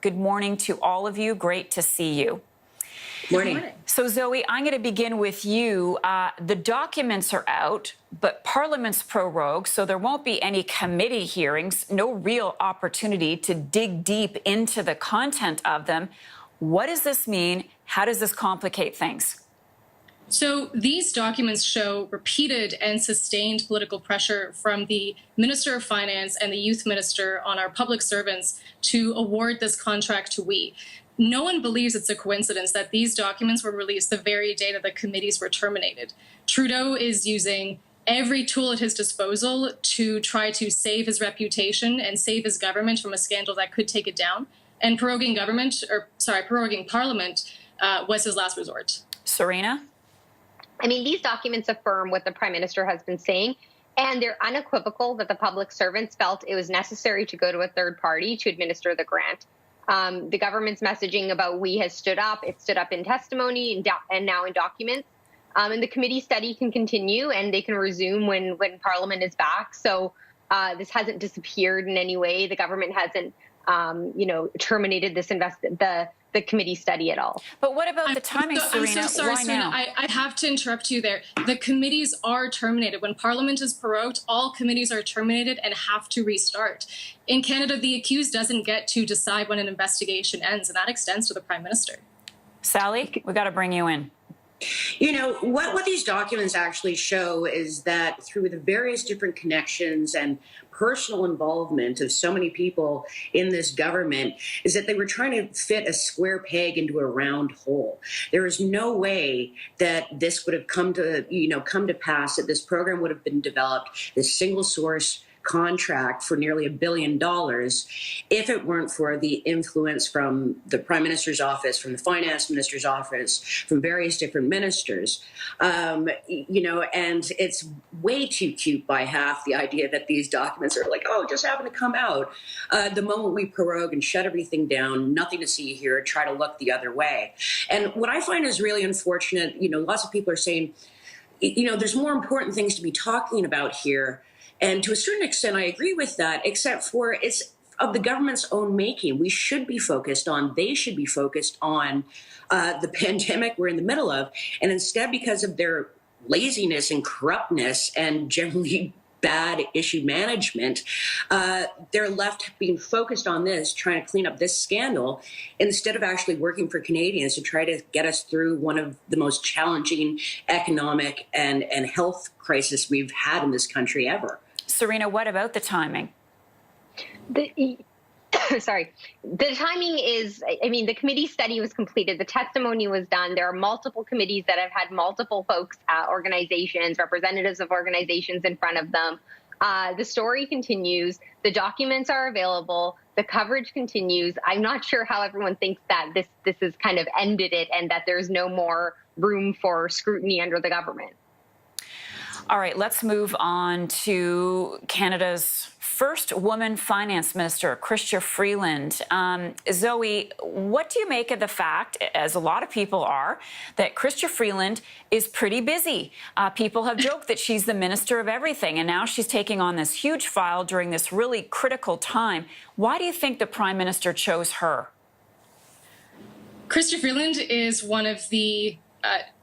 Good morning to all of you. Great to see you. Morning. So, Zoe, I'm going to begin with you. The documents are out, but Parliament's prorogued, so there won't be any committee hearings, no real opportunity to dig deep into the content of them. What does this mean? How does this complicate things? So these documents show repeated and sustained political pressure from the Minister of Finance and the Youth Minister on our public servants to award this contract to we. No one believes it's a coincidence that these documents were released the very day that the committees were terminated. Trudeau is using every tool at his disposal to try to save his reputation and save his government from a scandal that could take it down. And proroguing Parliament was his last resort. Serena? I mean, these documents affirm what the Prime Minister has been saying, and they're unequivocal that the public servants felt it was necessary to go to a third party to administer the grant. The government's messaging about we has stood up. It stood up in testimony and now in documents. And the committee study can continue and they can resume when Parliament is back. So this hasn't disappeared in any way. The government hasn't, terminated this the committee study at all. But what about the timing, Serena? I'm so sorry, Why Serena. now? I have to interrupt you there. The committees are terminated. When Parliament is prorogued, all committees are terminated and have to restart. In Canada, the accused doesn't get to decide when an investigation ends, and that extends to the Prime Minister. Sally, we got to bring you in. You know, what these documents actually show is that through the various different connections and personal involvement of so many people in this government is that they were trying to fit a square peg into a round hole. There is no way that this would have come to pass, that this program would have been developed, this single source contract for nearly $1 billion, if it weren't for the influence from the Prime Minister's office, from the Finance Minister's office, from various different ministers. And it's way too cute by half, the idea that these documents are like, oh, just happened to come out. The moment we prorogue and shut everything down, nothing to see here, try to look the other way. And what I find is really unfortunate, lots of people are saying, there's more important things to be talking about here. And to a certain extent, I agree with that, except for it's of the government's own making. They should be focused on the pandemic we're in the middle of. And instead, because of their laziness and corruptness and generally bad issue management, they're left being focused on this, trying to clean up this scandal, instead of actually working for Canadians to try to get us through one of the most challenging economic and health crisis we've had in this country ever. Serena, what about the timing? The timing is, the committee study was completed. The testimony was done. There are multiple committees that have had multiple folks, organizations, representatives of organizations in front of them. The story continues. The documents are available. The coverage continues. I'm not sure how everyone thinks that this has kind of ended it and that there's no more room for scrutiny under the government. All right, let's move on to Canada's first woman finance minister, Chrystia Freeland. Zoe, what do you make of the fact, as a lot of people are, that Chrystia Freeland is pretty busy? People have joked that she's the minister of everything, and now she's taking on this huge file during this really critical time. Why do you think the Prime Minister chose her? Chrystia Freeland is one of the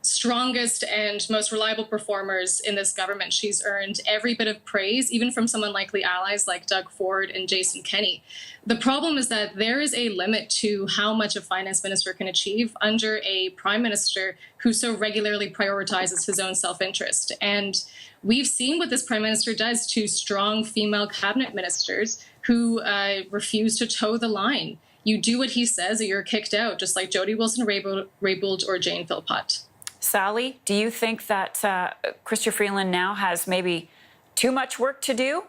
strongest and most reliable performers in this government. She's earned every bit of praise, even from some unlikely allies like Doug Ford and Jason Kenney. The problem is that there is a limit to how much a finance minister can achieve under a prime minister who so regularly prioritizes his own self-interest. And we've seen what this prime minister does to strong female cabinet ministers who refuse to toe the line. You do what he says or you're kicked out, just like Jody Wilson-Raybould or Jane Philpott. Sally, do you think that Chrystia Freeland now has maybe too much work to do?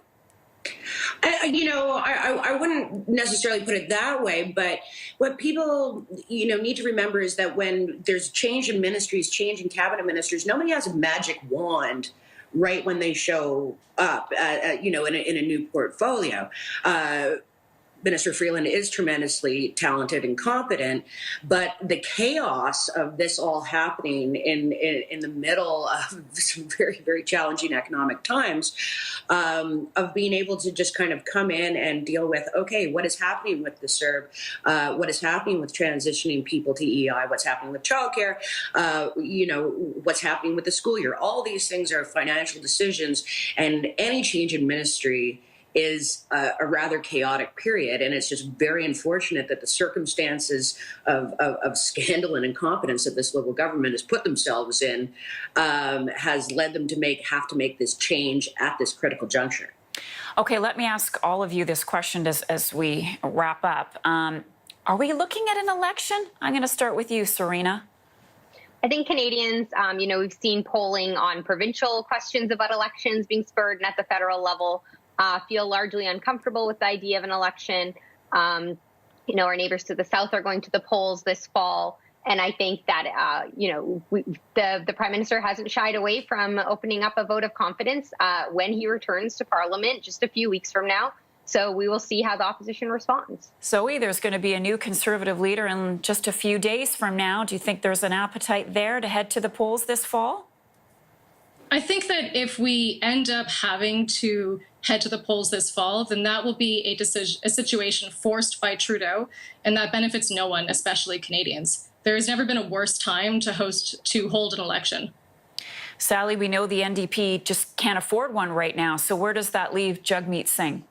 I wouldn't necessarily put it that way, but what people, need to remember is that when there's change in ministries, change in cabinet ministers, nobody has a magic wand right when they show up, in a new portfolio. Minister Freeland is tremendously talented and competent, but the chaos of this all happening in the middle of some very, very challenging economic times, of being able to just kind of come in and deal with, okay, what is happening with the CERB, what is happening with transitioning people to EI, what's happening with childcare, what's happening with the school year. All these things are financial decisions, and any change in ministry is a rather chaotic period, and it's just very unfortunate that the circumstances of scandal and incompetence that this local government has put themselves in has led them to have to make this change at this critical juncture. Okay, let me ask all of you this question as we wrap up. Are we looking at an election? I'm going to start with you, Serena. I think Canadians, we've seen polling on provincial questions about elections being spurred, and at the federal level, feel largely uncomfortable with the idea of an election. Our neighbors to the south are going to the polls this fall. And I think that, the Prime Minister hasn't shied away from opening up a vote of confidence when he returns to Parliament just a few weeks from now. So we will see how the opposition responds. Zoe, there's going to be a new Conservative leader in just a few days from now. Do you think there's an appetite there to head to the polls this fall? I think that if we end up having to head to the polls this fall, then that will be a situation forced by Trudeau, and that benefits no one, especially Canadians. There has never been a worse time to hold an election. Sally, we know the NDP just can't afford one right now. So where does that leave Jagmeet Singh?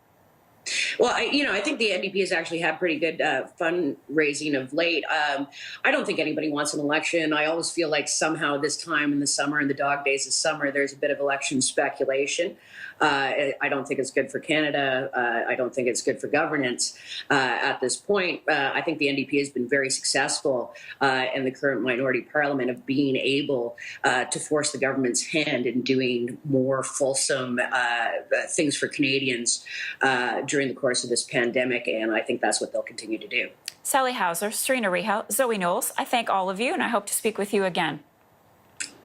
Well, I think the NDP has actually had pretty good fundraising of late. I don't think anybody wants an election. I always feel like somehow this time in the summer, in the dog days of summer, there's a bit of election speculation. I don't think it's good for Canada. I don't think it's good for governance at this point. I think the NDP has been very successful in the current minority parliament of being able to force the government's hand in doing more fulsome things for Canadians during the course of this pandemic, and I think that's what they'll continue to do. Sally Hauser, Serena Rehau, Zoe Knowles, I thank all of you, and I hope to speak with you again.